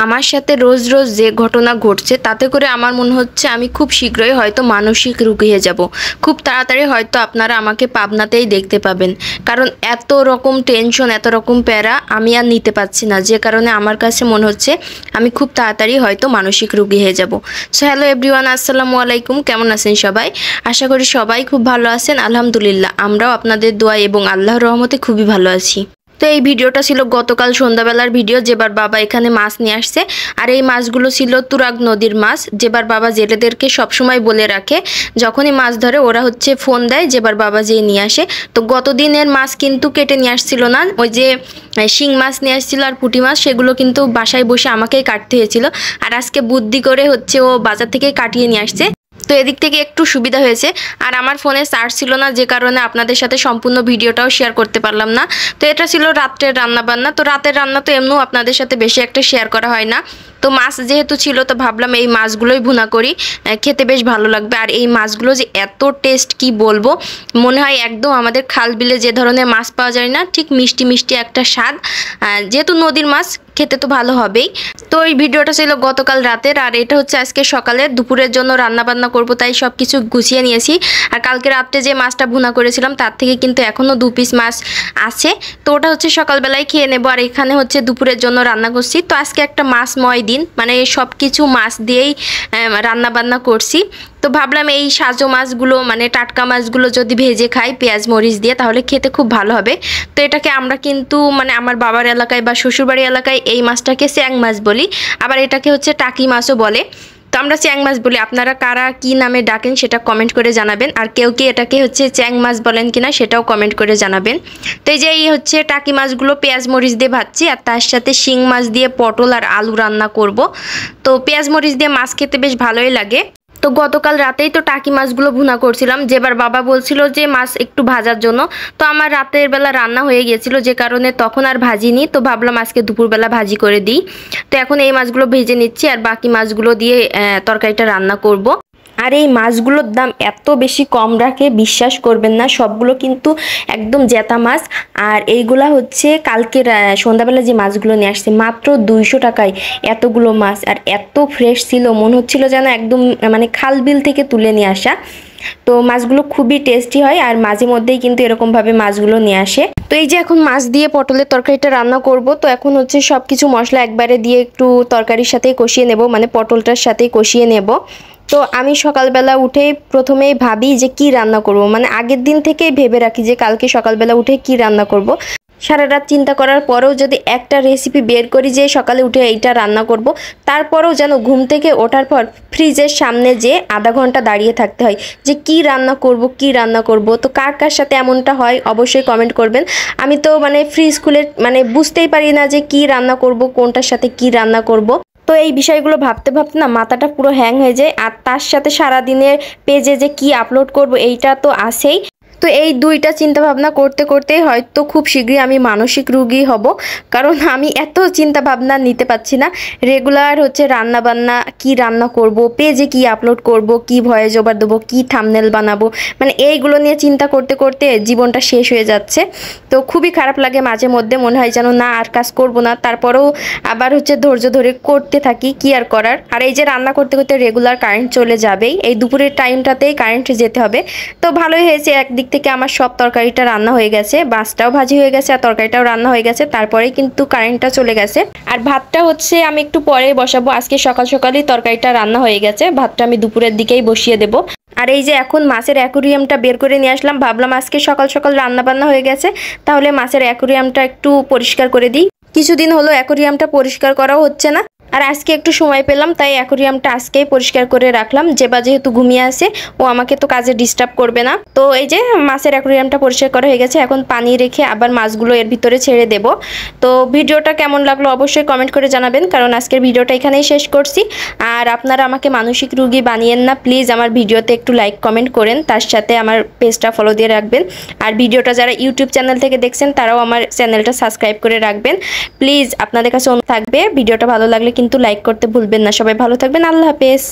আমার সাথে রোজ রোজ যে ঘটনা ঘটছে তাতে করে আমার মনে হচ্ছে আমি খুব শীঘ্রই হয়তো মানসিক রোগী হয়ে যাব। খুব তাড়াতাড়ি হয়তো আপনারা আমাকে পাবনাতেই দেখতে পাবেন, কারণ এত রকম টেনশন, এত রকম প্যারা আমি আর নিতে পারছি না, যে কারণে আমার কাছে মনে হচ্ছে আমি খুব তাড়াতাড়ি হয়তো মানসিক রোগী হয়ে যাব। সো হ্যালো এভরিওয়ান, আসসালামু আলাইকুম। কেমন আছেন সবাই? আশা করি সবাই খুব ভালো আছেন। আলহামদুলিল্লাহ, আমরাও আপনাদের দোয়া এবং আল্লাহর রহমতে খুবই ভালো আছি। তো এই ভিডিওটা ছিল গতকাল সন্ধ্যাবেলার ভিডিও, যেবার বাবা এখানে মাছ নিয়ে আসছে। আর এই মাছগুলো ছিল তুরাগ নদীর মাছ, যেবার বাবা জেলেদেরকে সবসময় বলে রাখে যখনই মাছ ধরে ওরা হচ্ছে ফোন দেয়, যেবার বাবা যেয়ে নিয়ে আসে। তো গতদিনের মাছ কিন্তু কেটে নিয়ে আসছিল না, ওই যে শিং মাছ নিয়ে আসছিল আর পুঁটি মাছ, সেগুলো কিন্তু বাসায় বসে আমাকেই কাটতে হয়েছিল। আর আজকে বুদ্ধি করে হচ্ছে ও বাজার থেকে কাটিয়ে নিয়ে আসছে, তো এদিক থেকে একটু সুবিধা হয়েছে। আর আমার ফোনে চার্জ ছিল না, যে কারণে আপনাদের সাথে সম্পূর্ণ ভিডিওটাও শেয়ার করতে পারলাম না। তো এটা ছিল রাত্রের রান্না বান্না। তো রাতের রান্না তো এমনিও আপনাদের সাথে বেশি একটা শেয়ার করা হয় না। তো মাছ যেহেতু ছিল, তো ভাবলাম এই মাছগুলোই ভুনা করি, খেতে বেশ ভালো লাগবে। আর এই মাছগুলো যে এত টেস্ট কি বলবো, মনে হয় একদম আমাদের খাল বিলে যে ধরনের মাছ পাওয়া যায় না, ঠিক মিষ্টি মিষ্টি একটা স্বাদ। যেহেতু নদীর মাছ, খেতে তো ভালো হবেই। তো এই ভিডিওটা ছিল গতকাল রাতের, আর এটা হচ্ছে আজকে সকালে দুপুরের জন্য রান্না বান্না করবো, তাই সব কিছু গুছিয়ে নিয়েছি। আর কালকে রাত্রে যে মাছটা ভুনা করেছিলাম তার থেকে কিন্তু এখনও 2 পিস মাছ আছে, তো ওটা হচ্ছে সকালবেলায় খেয়ে নেবো। আর এখানে হচ্ছে দুপুরের জন্য রান্না করছি। তো আজকে একটা মাছময় দিন, মানে সব কিছু মাছ দিয়েই রান্না বান্না করছি। তো ভাবলাম এই সাজো মাছগুলো, মানে টাটকা মাছগুলো যদি ভেজে খাই পেঁয়াজ মরিচ দিয়ে, তাহলে খেতে খুব ভালো হবে। তো এটাকে আমরা কিন্তু মানে আমার বাবার এলাকায় বা শ্বশুরবাড়ি এলাকায় এই মাছটাকে চ্যাং মাছ বলি, আবার এটাকে হচ্ছে টাকি মাছও বলে। তো আমরা চ্যাং মাছ বলি, আপনারা কারা কি নামে ডাকেন সেটা কমেন্ট করে জানাবেন। আর কেউ কি এটাকে হচ্ছে চ্যাং মাছ বলেন কিনা সেটাও কমেন্ট করে জানাবেন। তো এই যে এই হচ্ছে টাকি মাছগুলো পেঁয়াজ মরিচ দিয়ে ভাজছি, আর তার সাথে শিং মাছ দিয়ে পটল আর আলু রান্না করব। তো পেঁয়াজ মরিচ দিয়ে মাছ খেতে বেশ ভালোই লাগে। তো গতকাল রাতেই তো টাকি মাছগুলো ভুনা করছিলাম, যেবার বাবা বলছিল যে মাছ একটু ভাজার জন্য। তো আমার রাতের বেলা রান্না হয়ে গিয়েছিল, যে কারণে তখন আর ভাজিনি। তো ভাবলাম আজকে দুপুরবেলা ভাজি করে দিই। তো এখন এই মাছগুলো ভেজে নিচ্ছি, আর বাকি মাছগুলো দিয়ে তরকারিটা রান্না করব। আর এই মাছগুলোর দাম এত বেশি কম রাখে, বিশ্বাস করবেন না, সবগুলো কিন্তু একদম জেতা মাছ। আর এইগুলা হচ্ছে কালকের সন্ধ্যাবেলা যে মাছগুলো নিয়ে আসছে, মাত্র 200 টাকায় এতগুলো মাছ। আর এত ফ্রেশ ছিল, মনে হচ্ছিল যেন একদম মানে খাল বিল থেকে তুলে নিয়ে আসা। তো মাছগুলো খুবই টেস্টি হয়, আর মাঝে মধ্যেই কিন্তু এরকমভাবে মাছগুলো নিয়ে আসে। তো এই যে এখন মাছ দিয়ে পটলের তরকারিটা রান্না করব। তো এখন হচ্ছে সব কিছু মশলা একবারে দিয়ে একটু তরকারির সাথেই কষিয়ে নেব, মানে পটলটার সাথেই কষিয়ে নেব। তো আমি সকালবেলা উঠেই প্রথমেই ভাবি যে কি রান্না করব, মানে আগের দিন থেকেই ভেবে রাখি যে কালকে সকালবেলা উঠে কি রান্না করব। সারা রাত চিন্তা করার পরেও যদি একটা রেসিপি বের করি যে সকালে উঠে এইটা রান্না করব, তারপরেও যেন ঘুম থেকে ওঠার পর ফ্রিজের সামনে যে আধা ঘন্টা দাঁড়িয়ে থাকতে হয় যে কি রান্না করব কি রান্না করব। তো কার কার সাথে এমনটা হয় অবশ্যই কমেন্ট করবেন। আমি তো মানে ফ্রিজ খুলে মানে বুঝতেই পারি না যে কি রান্না করব, কোনটার সাথে কি রান্না করব। তো এই বিষয়গুলো ভাবতে ভাবতে না মাথাটা পুরো হ্যাং হয়ে যায়। আর তার সাথে সারাদিনের পেজে যে কি আপলোড করব এইটা তো আছেই। তো এই দুইটা চিন্তা ভাবনা করতে করতে হয়তো খুব শীঘ্রই আমি মানসিক রোগী হব, কারণ আমি এত চিন্তা ভাবনা নিতে পারছি না। রেগুলার হচ্ছে রান্না বান্না, কি রান্না করব, পেজে কি আপলোড করব, কি ভয়েস ওভার দেবো, কি থাম্বনেল বানাবো, মানে এইগুলো নিয়ে চিন্তা করতে করতে জীবনটা শেষ হয়ে যাচ্ছে। তো খুবই খারাপ লাগে মাঝে মধ্যে, মনে হয় যেন না আর কাজ করব না, তারপরেও আবার হচ্ছে ধৈর্য ধরে করতে থাকি, কি আর করার। আর এই যে রান্না করতে করতে রেগুলার কারেন্ট চলে যাবেই, এই দুপুরের টাইমটাতেই কারেন্টে যেতে হবে। তো ভালোই হয়েছে, একদিক থেকে আমার সব তরকারিটা রান্না হয়ে গেছে, মাছটাও ভাজি হয়ে গেছে আর তরকারিটাও রান্না হয়ে গেছে, তারপরেই কিন্তু কারেন্টটা চলে গেছে। আর ভাতটা হচ্ছে আমি একটু পরে বসাবো, আজকে সকাল সকালই তরকারিটা রান্না হয়ে গেছে, ভাতটা আমি দুপুরের দিকেই বসিয়ে দেবো। আর এই যে এখন মাছের অ্যাকুরিয়ামটা বের করে নিয়ে আসলাম, ভাবলাম আজকে সকাল সকাল রান্না বান্না হয়ে গেছে, তাহলে মাছের অ্যাকুরিয়ামটা একটু পরিষ্কার করে দিই। কিছুদিন হলো অ্যাকুরিয়ামটা পরিষ্কার করাও হচ্ছে না, আর আজকে একটু সময় পেলাম তাই অ্যাকুরিয়ামটা আজকেই পরিষ্কার করে রাখলাম। যেহেতু ঘুমিয়ে আছে, ও আমাকে তো কাজে ডিস্টার্ব করবে না। তো এই যে মাছের অ্যাকুরিয়ামটা পরিষ্কার করা হয়ে গেছে, এখন পানি রেখে আবার মাছগুলো এর ভিতরে ছেড়ে দেব। তো ভিডিওটা কেমন লাগলো অবশ্যই কমেন্ট করে জানাবেন, কারণ আজকের ভিডিওটা এখানেই শেষ করছি। আর আপনারা আমাকে মানসিক রোগী বানিয়েন না প্লিজ, আমার ভিডিওতে একটু লাইক কমেন্ট করেন, তার সাথে আমার পেজটা ফলো দিয়ে রাখবেন। আর ভিডিওটা যারা ইউটিউব চ্যানেল থেকে দেখছেন তারাও আমার চ্যানেলটা সাবস্ক্রাইব করে রাখবেন প্লিজ। আপনাদের কাছে অনুরোধ থাকবে, ভিডিওটা ভালো লাগলে কিন্তু লাইক করতে ভুলবেন না। সবাই ভালো থাকবেন, আল্লাহ হাফেজ।